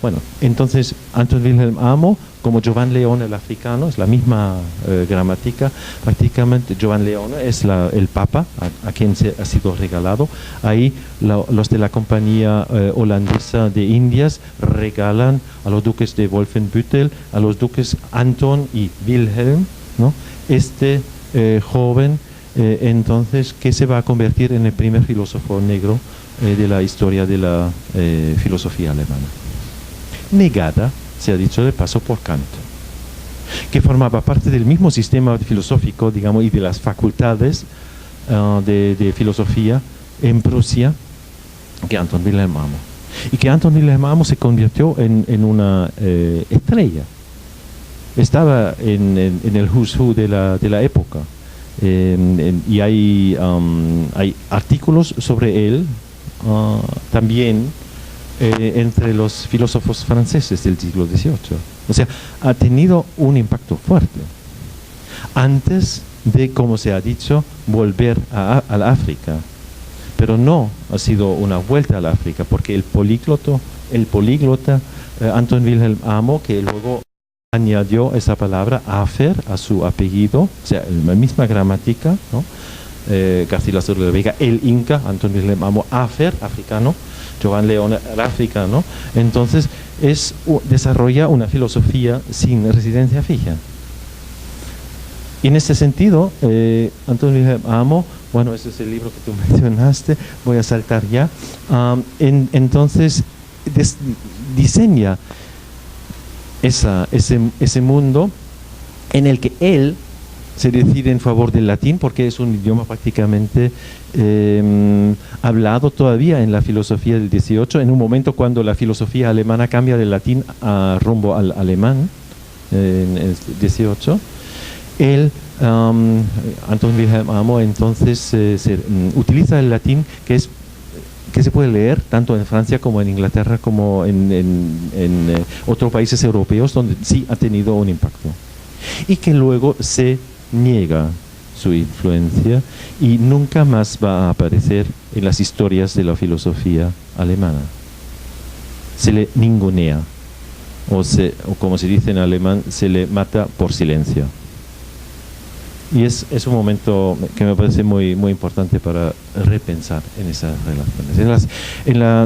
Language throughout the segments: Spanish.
Bueno, entonces Anton Wilhelm Amo, como Giovanni Leone el africano, es la misma gramática, prácticamente Giovanni Leone es el papa a quien se ha sido regalado. Ahí los de la compañía holandesa de Indias regalan a los duques de Wolfenbüttel, a los duques Anton y Wilhelm, ¿no? Este joven entonces que se va a convertir en el primer filósofo negro de la historia de la filosofía alemana. Negada, se ha dicho de paso, por Kant, que formaba parte del mismo sistema filosófico, digamos, y de las facultades de filosofía en Prusia que Anton Wilhelm Amo. Y que Anton Wilhelm Amo se convirtió en una estrella. Estaba en el who's who de la época. Y hay artículos sobre él también entre los filósofos franceses del siglo XVIII. O sea, ha tenido un impacto fuerte. Antes de, como se ha dicho, volver al África. Pero no ha sido una vuelta al África, porque el políglota Anton Wilhelm Amo, que luego añadió esa palabra Afer a su apellido, o sea, la misma gramática, ¿no? Garcilaso de la Vega, el Inca, Anton Wilhelm Amo, Afer, africano, Giovanni Leone, el africano. Entonces desarrolla una filosofía sin residencia fija. Y en este sentido, Anton Wilhelm Amo, bueno, ese es el libro que tú mencionaste, voy a saltar ya, entonces diseña ese mundo en el que él se decide en favor del latín, porque es un idioma prácticamente hablado todavía en la filosofía del XVIII, en un momento cuando la filosofía alemana cambia del latín rumbo al alemán, en el XVIII. Anton Wilhelm Amo, entonces utiliza el latín que se puede leer tanto en Francia como en Inglaterra como en otros países europeos donde sí ha tenido un impacto, y que luego se niega su influencia y nunca más va a aparecer en las historias de la filosofía alemana. Se le ningunea, o como se dice en alemán, se le mata por silencio. Y es un momento que me parece muy, muy importante para repensar en esas relaciones.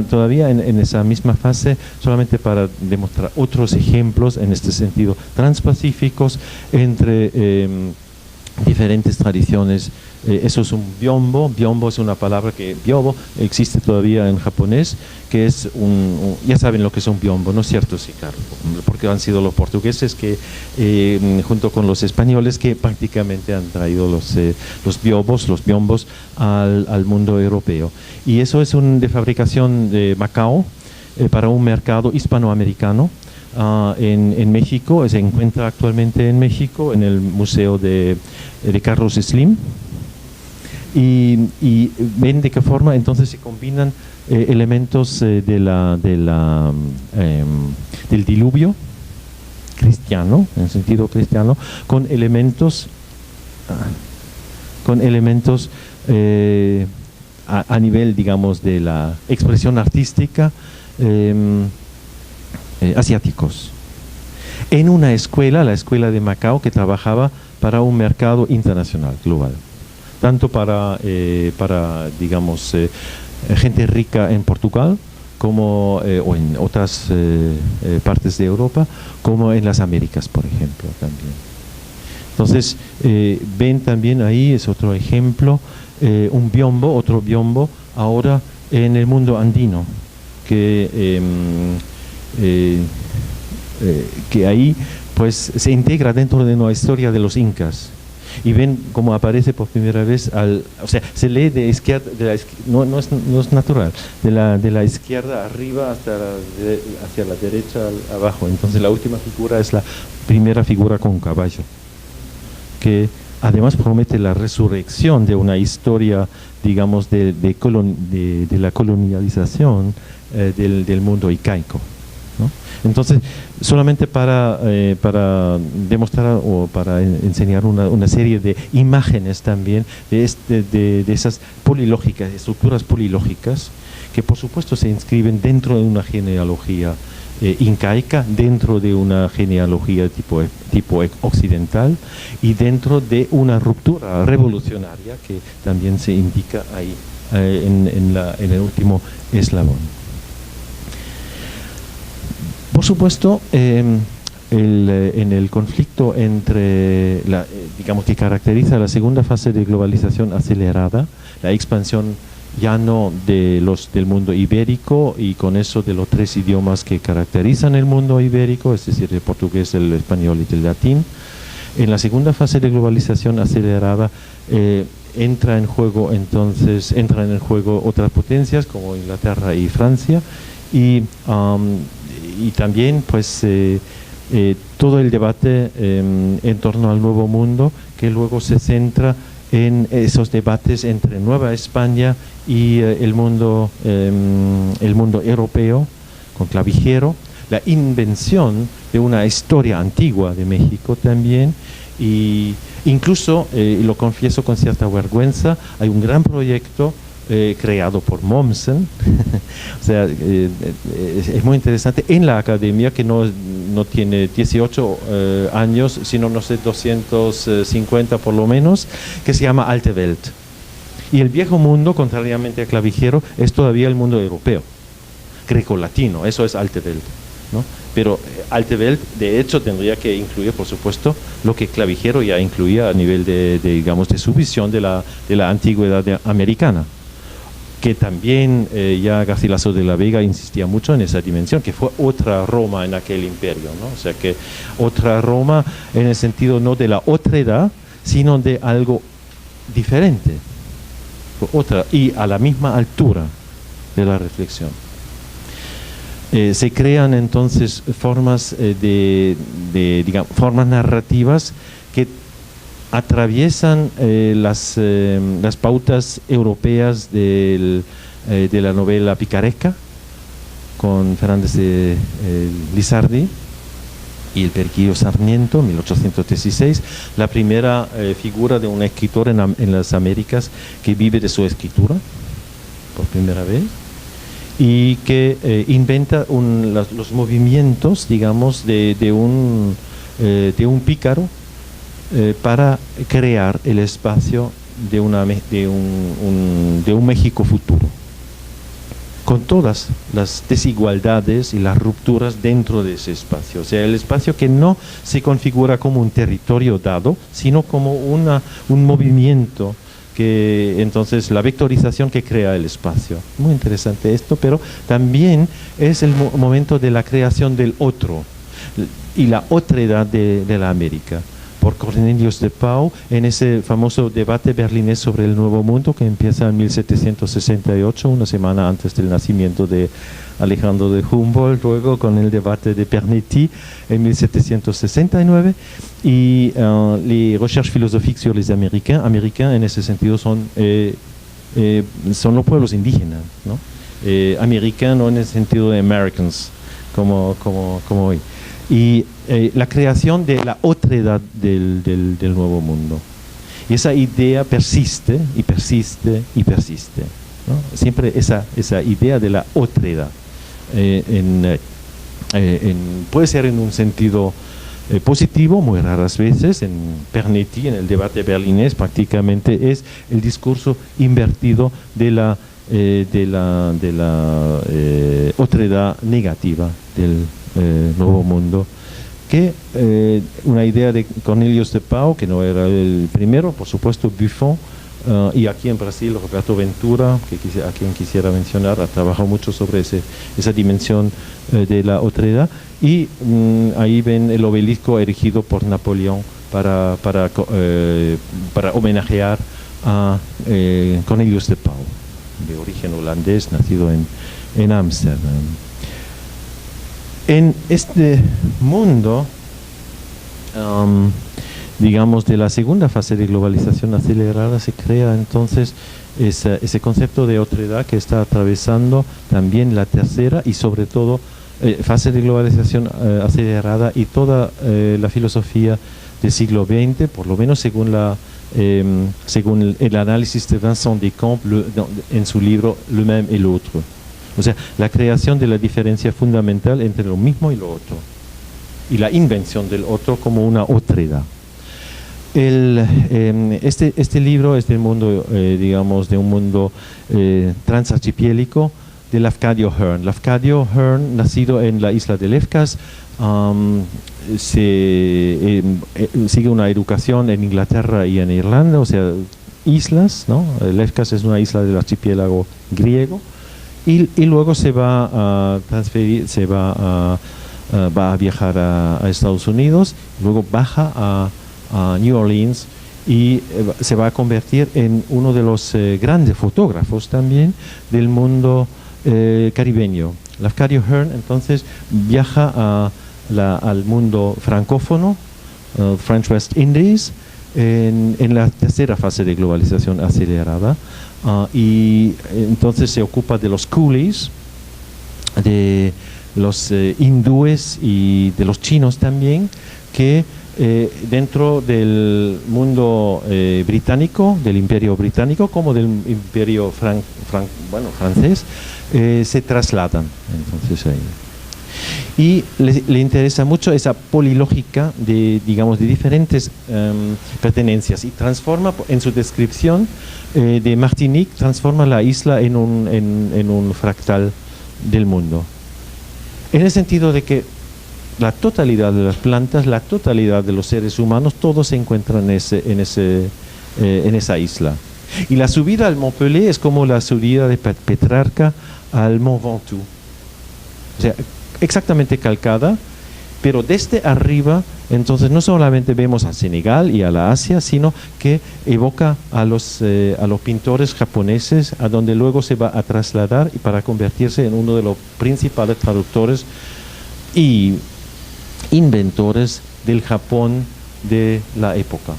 Todavía en esa misma fase, solamente para demostrar otros ejemplos en este sentido transpacíficos entre diferentes tradiciones. Eso es un byombo. Byombo es una palabra que byobo existe todavía en japonés, que es ya saben lo que es un byombo, ¿no es cierto? Sí, claro, porque han sido los portugueses que junto con los españoles que prácticamente han traído los byombos al mundo europeo. Y eso es de fabricación de Macao para un mercado hispanoamericano. En México, se encuentra actualmente en México en el Museo de Carlos Slim, y ven de qué forma entonces se combinan elementos del diluvio cristiano, en sentido cristiano, con elementos a nivel, digamos, de la expresión artística asiáticos, en una escuela, la escuela de Macao, que trabajaba para un mercado internacional, global, tanto para digamos, gente rica en Portugal, como o en otras partes de Europa, como en las Américas, por ejemplo, también. Entonces, ven también ahí, es otro ejemplo, otro byombo, ahora en el mundo andino, que ahí pues se integra dentro de una historia de los incas, y ven cómo aparece por primera vez, o sea, se lee de izquierda, no es natural, de la izquierda arriba hacia la derecha abajo. Entonces la última figura es la primera figura con caballo, que además promete la resurrección de una historia, digamos, de la colonialización del mundo incaico, ¿no? Entonces, solamente para demostrar o para enseñar una serie de imágenes también de esas polilógicas, estructuras polilógicas, que por supuesto se inscriben dentro de una genealogía incaica dentro de una genealogía tipo occidental y dentro de una ruptura revolucionaria que también se indica ahí en el último eslabón. Por supuesto, en el conflicto entre, digamos, que caracteriza la segunda fase de globalización acelerada, la expansión ya no del mundo ibérico y con eso de los tres idiomas que caracterizan el mundo ibérico, es decir, el portugués, el español y el latín. En la segunda fase de globalización acelerada entran en juego otras potencias como Inglaterra y Francia y también pues todo el debate en torno al Nuevo Mundo, que luego se centra en esos debates entre Nueva España y el mundo europeo, con Clavijero, la invención de una historia antigua de México también, y incluso, lo confieso con cierta vergüenza, hay un gran proyecto creado por Mommsen, o sea, es muy interesante, en la academia, que no tiene 18 años, sino, no sé, 250 por lo menos, que se llama Alte Welt. Y el viejo mundo, contrariamente a Clavijero, es todavía el mundo europeo, grecolatino, eso es Alte Welt, ¿no? Pero Alte Welt, de hecho, tendría que incluir, por supuesto, lo que Clavijero ya incluía a nivel digamos, de su visión de la antigüedad americana, que también ya Garcilaso de la Vega insistía mucho en esa dimensión, que fue otra Roma en aquel imperio, ¿no? O sea, que otra Roma en el sentido no de la otredad, sino de algo diferente, otra, y a la misma altura de la reflexión. Se crean entonces formas digamos, formas narrativas que atraviesan las pautas europeas de la novela picaresca, con Fernández de Lizardi y el Periquillo Sarmiento, 1816, la primera figura de un escritor en las Américas que vive de su escritura por primera vez, y que inventa los movimientos, digamos, de un pícaro para crear el espacio de un México futuro, con todas las desigualdades y las rupturas dentro de ese espacio. O sea, el espacio que no se configura como un territorio dado, sino como un movimiento, que entonces la vectorización que crea el espacio. Muy interesante esto, pero también es el momento de la creación del otro y la otredad de la América, por Cornelius de Pau, en ese famoso debate berlinés sobre el Nuevo Mundo, que empieza en 1768, una semana antes del nacimiento de Alejandro de Humboldt, luego con el debate de Pernetti en 1769, y les recherches philosophiques sur les Américains. Américains en ese sentido son los pueblos indígenas, ¿no? Américains no en el sentido de Americans, como hoy. Y la creación de la otredad del Nuevo Mundo. Y esa idea persiste y persiste y persiste, ¿no? Siempre esa idea de la otredad. Puede ser en un sentido positivo, muy raras veces. En Pernetti, en el debate berlinés, prácticamente es el discurso invertido de la otredad negativa del Nuevo Mundo, que una idea de Cornelius de Pau, que no era el primero, por supuesto Buffon, y aquí en Brasil Roberto Ventura, a quien quisiera mencionar, ha trabajado mucho sobre esa dimensión de la otredad, y ahí ven el obelisco erigido por Napoleón para homenajear a Cornelius de Pau, de origen holandés, nacido en Ámsterdam. En este mundo, digamos, de la segunda fase de globalización acelerada, se crea entonces ese concepto de otredad que está atravesando también la tercera y sobre todo fase de globalización acelerada y toda la filosofía del siglo XX, por lo menos según el análisis de Vincent Descamps en su libro Le Même et l'Autre, O sea, la creación de la diferencia fundamental entre lo mismo y lo otro. Y la invención del otro como una otredad. Este libro es del mundo, digamos, de un mundo transarchipiélico de Lafcadio Hearn. Lafcadio Hearn, nacido en la isla de Lefkas, sigue una educación en Inglaterra y en Irlanda, o sea, islas, ¿no? Lefkas es una isla del archipiélago griego, y luego se va a transferir, va a viajar a Estados Unidos, luego baja a New Orleans y se va a convertir en uno de los grandes fotógrafos también del mundo caribeño. Lafcadio Hearn entonces viaja al mundo francófono, French West Indies, en la tercera fase de globalización acelerada, y entonces se ocupa de los coolies, de los hindúes y de los chinos también, que dentro del mundo británico, del imperio británico, como del imperio francés, se trasladan. Entonces ahí. Y le interesa mucho esa polilógica de, digamos, de diferentes pertenencias, y transforma en su descripción de Martinique, transforma la isla en un fractal del mundo. En el sentido de que la totalidad de las plantas, la totalidad de los seres humanos, todos se encuentran en esa isla. Y la subida al Mont Pelé es como la subida de Petrarca al Mont Ventoux. O sea, exactamente calcada, pero desde arriba, entonces no solamente vemos a Senegal y a la Asia, sino que evoca a los pintores japoneses, a donde luego se va a trasladar y para convertirse en uno de los principales traductores y inventores del Japón de la época.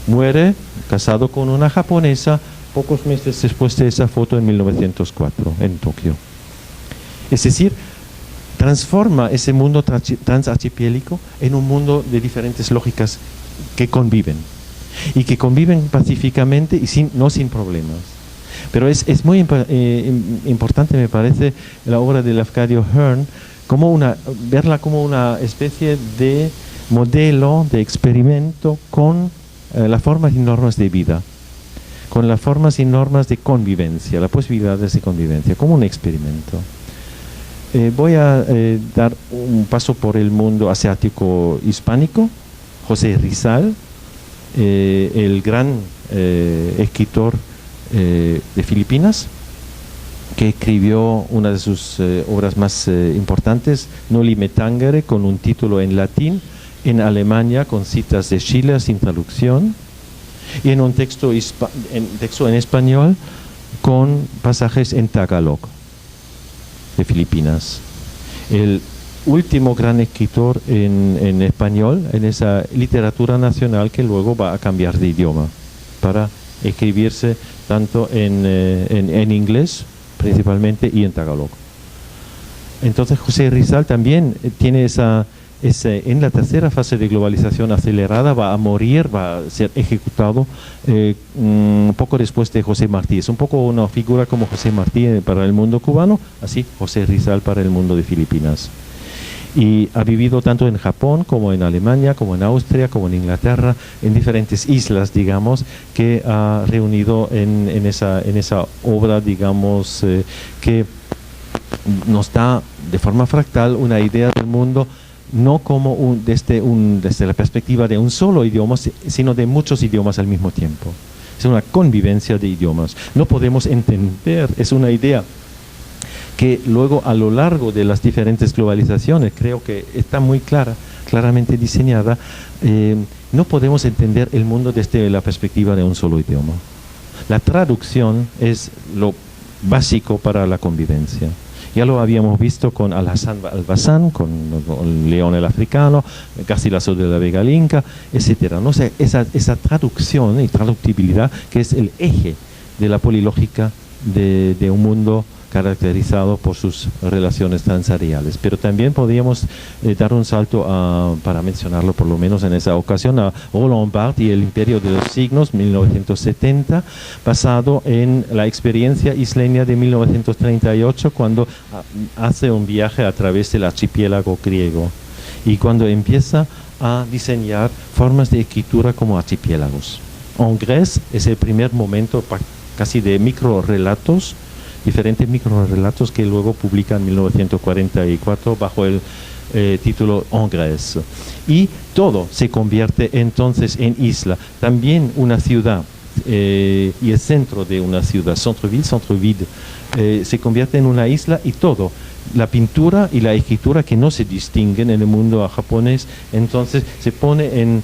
Muere casado con una japonesa pocos meses después de esa foto en 1904 en Tokio. Es decir, transforma ese mundo transarchipiélico en un mundo de diferentes lógicas que conviven y que conviven pacíficamente y no sin problemas. Pero es muy importante, me parece, la obra de Lafcadio Hearn, verla como una especie de modelo, de experimento con las formas y normas de vida, con las formas y normas de convivencia, las posibilidades de convivencia, como un experimento. Voy a dar un paso por el mundo asiático hispánico. José Rizal, el gran escritor de Filipinas, que escribió una de sus obras más importantes, Noli Me Tangere, con un título en latín, en Alemania con citas de Schiller sin traducción, y en un texto en español con pasajes en tagalog de Filipinas. El último gran escritor en español en esa literatura nacional que luego va a cambiar de idioma para escribirse tanto en inglés principalmente y en tagalog. Entonces José Rizal también tiene en la tercera fase de globalización acelerada, va a morir, va a ser ejecutado un poco después de José Martí. Es un poco una figura como José Martí para el mundo cubano, así José Rizal para el mundo de Filipinas. Y ha vivido tanto en Japón como en Alemania, como en Austria, como en Inglaterra, en diferentes islas, digamos, que ha reunido en esa obra, digamos, que nos da de forma fractal una idea del mundo, no como desde la perspectiva de un solo idioma, sino de muchos idiomas al mismo tiempo. Es una convivencia de idiomas. No podemos entender, es una idea que luego a lo largo de las diferentes globalizaciones, creo que está muy claramente diseñada, no podemos entender el mundo desde la perspectiva de un solo idioma. La traducción es lo básico para la convivencia. Ya lo habíamos visto con Al-Hassan al-Bassan, con León el Africano, Garcilaso de la Vega el Inca, etc. ¿no? O sea, esa traducción y traductibilidad que es el eje de la polilógica de un mundo caracterizado por sus relaciones transariales. Pero también podríamos dar un salto para mencionarlo por lo menos en esa ocasión, a Roland Barthes y el Imperio de los Signos, 1970, basado en la experiencia isleña de 1938, cuando hace un viaje a través del archipiélago griego y cuando empieza a diseñar formas de escritura como archipiélagos. En Grèce es el primer momento casi de microrelatos, diferentes microrelatos que luego publica en 1944 bajo el título En Grèce. Y todo se convierte entonces en isla. También una ciudad y el centro de una ciudad, centre-ville, se convierte en una isla y todo. La pintura y la escritura que no se distinguen en el mundo japonés, entonces se pone en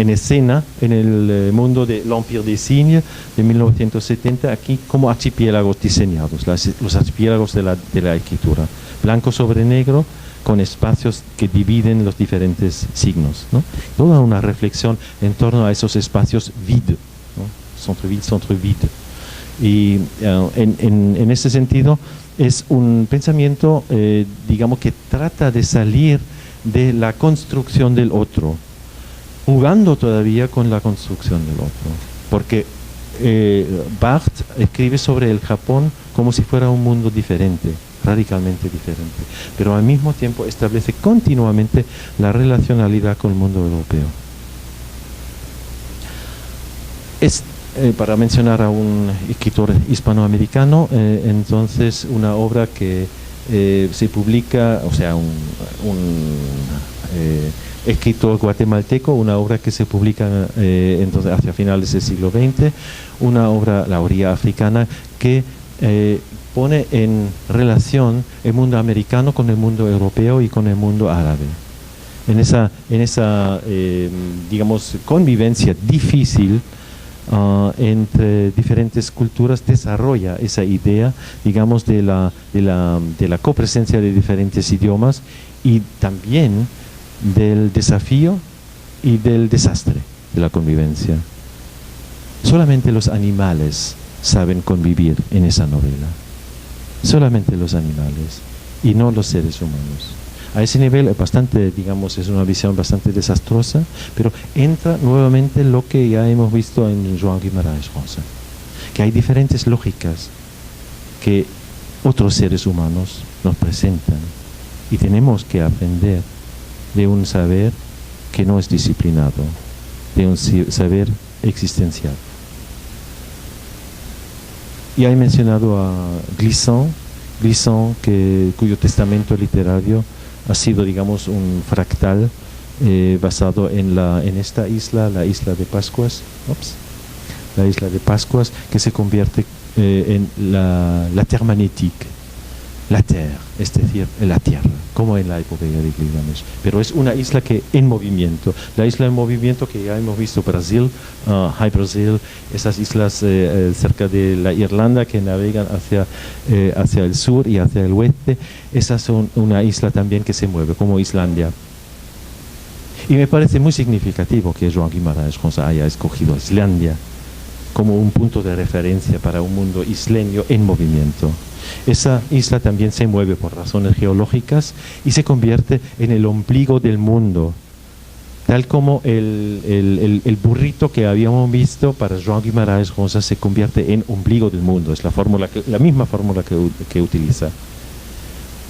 escena en el mundo de l'Empire des Signes de 1970, aquí como archipiélagos diseñados, los archipiélagos de la escritura, blanco sobre negro, con espacios que dividen los diferentes signos, ¿no? Toda una reflexión en torno a esos espacios vides, ¿no? Centre-ville. Y en ese sentido es un pensamiento, digamos, que trata de salir de la construcción del otro, jugando todavía con la construcción del otro, porque Barthes escribe sobre el Japón como si fuera un mundo diferente, radicalmente diferente, pero al mismo tiempo establece continuamente la relacionalidad con el mundo europeo. Para mencionar a un escritor hispanoamericano, entonces una obra que se publica, o sea, un escritor guatemalteco, una obra que se publica entonces hacia finales del siglo XX, una obra, La orilla africana, que pone en relación el mundo americano con el mundo europeo y con el mundo árabe. En esa digamos, convivencia difícil entre diferentes culturas, desarrolla esa idea, digamos, de la copresencia de diferentes idiomas y también del desafío y del desastre de la convivencia. Solamente los animales saben convivir en esa novela, solamente los animales y no los seres humanos. A ese nivel bastante, digamos, es una visión bastante desastrosa, pero entra nuevamente lo que ya hemos visto en Joan Guimarães Rosa, que hay diferentes lógicas que otros seres humanos nos presentan y tenemos que aprender de un saber que no es disciplinado, de un saber existencial. Y he mencionado a Glissant, cuyo testamento literario ha sido, digamos, un fractal basado en esta isla, la isla de Pascuas, la isla de Pascuas, que se convierte en la terre magnétique, la terre, es decir, la tierra, como en la epopeya de Gilgamesh. Pero es una isla que en movimiento, la isla en movimiento que ya hemos visto, Brasil, High Brasil, esas islas cerca de la Irlanda que navegan hacia el sur y hacia el oeste, esas son una isla también que se mueve, como Islandia. Y me parece muy significativo que Joan Guimarães Rosa haya escogido Islandia como un punto de referencia para un mundo isleño en movimiento. Esa isla también se mueve por razones geológicas y se convierte en el ombligo del mundo, tal como el burrito que habíamos visto para Joan Guimarães Rosa se convierte en ombligo del mundo. Es la misma fórmula que utiliza.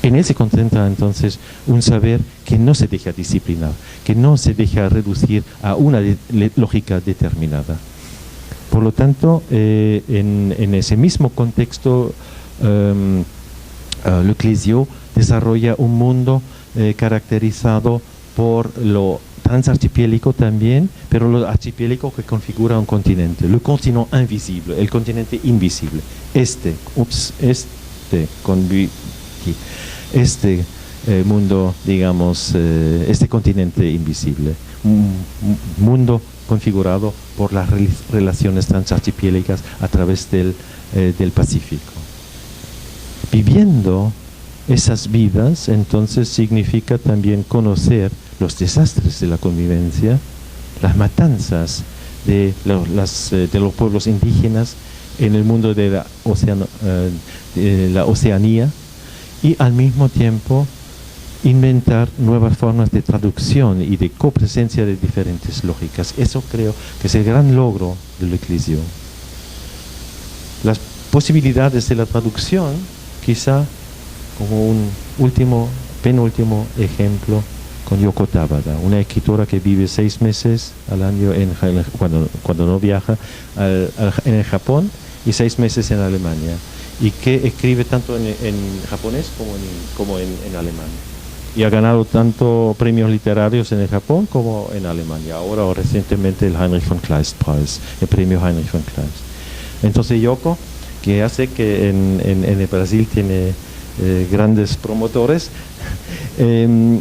En él se concentra entonces un saber que no se deja disciplinar, que no se deja reducir a una lógica determinada. Por lo tanto, en ese mismo contexto, Le Clésio desarrolla un mundo caracterizado por lo transarchipiélico también, pero lo archipiélico que configura un continente, le continent invisible, el continente invisible. Mundo, digamos, este continente invisible, un mundo configurado por las relaciones transarchipiélicas a través del Pacífico. Viviendo esas vidas, entonces, significa también conocer los desastres de la convivencia, las matanzas de los pueblos indígenas en el mundo de la Oceanía, y al mismo tiempo inventar nuevas formas de traducción y de copresencia de diferentes lógicas. Eso creo que es el gran logro de l'Eclésio. Las posibilidades de la traducción, quizá como un penúltimo ejemplo, con Yoko Tabada, una escritora que vive 6 meses al año cuando no viaja en el Japón y 6 meses en Alemania, y que escribe tanto en japonés como en alemán. Y ha ganado tanto premios literarios en el Japón como en Alemania. Ahora o recientemente el Heinrich von Kleist Preis, el premio Heinrich von Kleist. Entonces Yoko, que hace que en el Brasil tiene grandes promotores,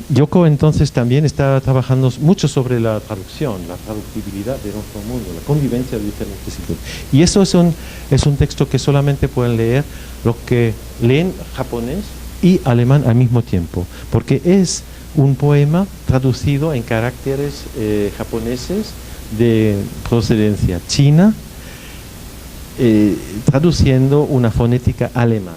Yoko entonces también está trabajando mucho sobre la traducción, la traductibilidad de nuestro mundo, la convivencia de diferentes sitios. Y eso es un texto que solamente pueden leer los que leen japonés y alemán al mismo tiempo, porque es un poema traducido en caracteres japoneses de procedencia china, traduciendo una fonética alemana.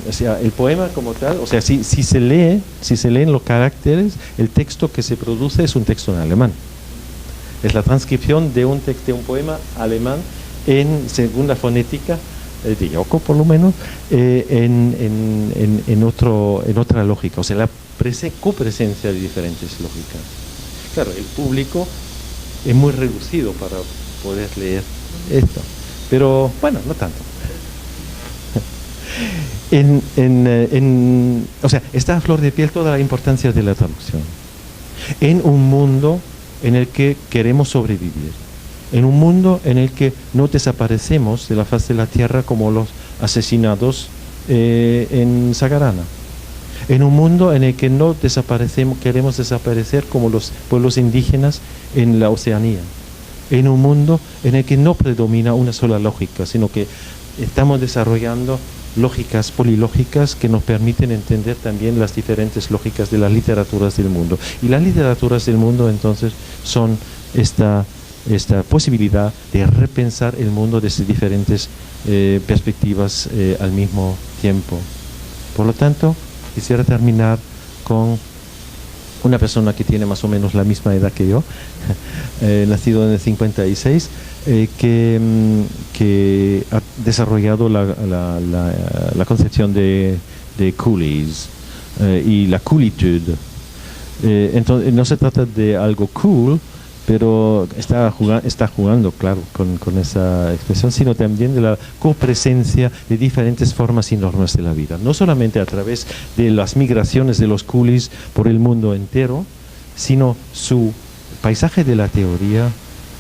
O sea, el poema como tal, o sea, si se leen los caracteres, el texto que se produce es un texto en alemán. Es la transcripción de un poema alemán según la fonética de Yoko, por lo menos, en otra lógica. O sea, la copresencia de diferentes lógicas. Claro, el público es muy reducido para poder leer esto, pero bueno, no tanto. O sea, está a flor de piel toda la importancia de la traducción en un mundo en el que queremos sobrevivir, en un mundo en el que no desaparecemos de la faz de la tierra como los asesinados en Sagarana, en un mundo en el que no queremos desaparecer como los pueblos indígenas en la Oceanía, en un mundo en el que no predomina una sola lógica, sino que estamos desarrollando lógicas polilógicas que nos permiten entender también las diferentes lógicas de las literaturas del mundo. Y las literaturas del mundo entonces son esta posibilidad de repensar el mundo desde diferentes perspectivas al mismo tiempo. Por lo tanto, quisiera terminar con una persona que tiene más o menos la misma edad que yo, nacido en el 56, que ha desarrollado la concepción de coolies y la coolitude. Entonces, no se trata de algo cool, pero está jugando, claro, con esa expresión, sino también de la copresencia de diferentes formas y normas de la vida. No solamente a través de las migraciones de los coolies por el mundo entero, sino su paisaje de la teoría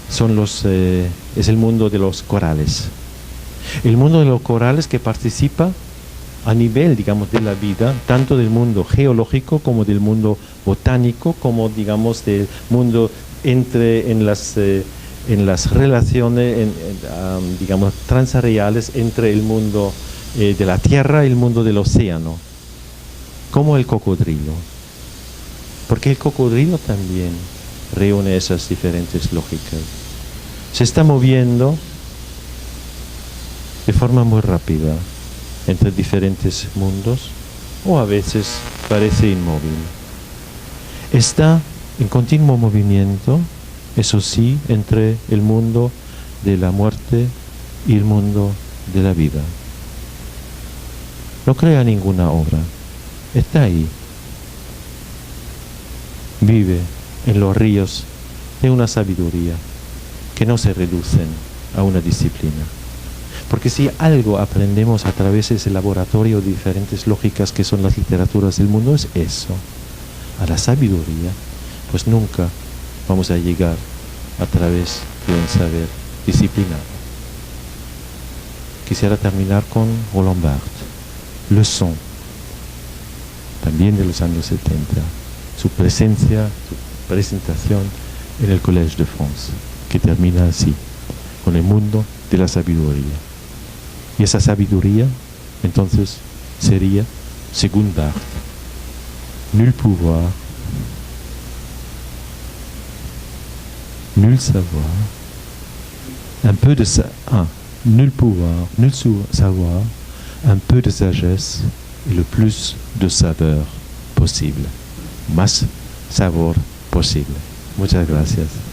es el mundo de los corales. El mundo de los corales que participa a nivel, digamos, de la vida, tanto del mundo geológico como del mundo botánico, como, digamos, del mundo en las relaciones, digamos, transareales entre el mundo de la tierra y el mundo del océano, como el cocodrilo. Porque el cocodrilo también reúne esas diferentes lógicas. Se está moviendo de forma muy rápida entre diferentes mundos, o a veces parece inmóvil. Está en continuo movimiento, eso sí, entre el mundo de la muerte y el mundo de la vida. No crea ninguna obra, está ahí. Vive en los ríos de una sabiduría que no se reducen a una disciplina. Porque si algo aprendemos a través de ese laboratorio de diferentes lógicas que son las literaturas del mundo, es eso, a la sabiduría, pues nunca vamos a llegar a través de un saber disciplinado. Quisiera terminar con Roland Barthes, Le Son, también de los años 70, su presencia, su presentación en el Collège de France, que termina así, con el mundo de la sabiduría. Y esa sabiduría, entonces, sería, según Barthes, nul pouvoir, nul savoir, un peu de nul pouvoir, nul savoir, un peu de sagesse y le plus de sabor posible. Más sabor posible. Muchas gracias.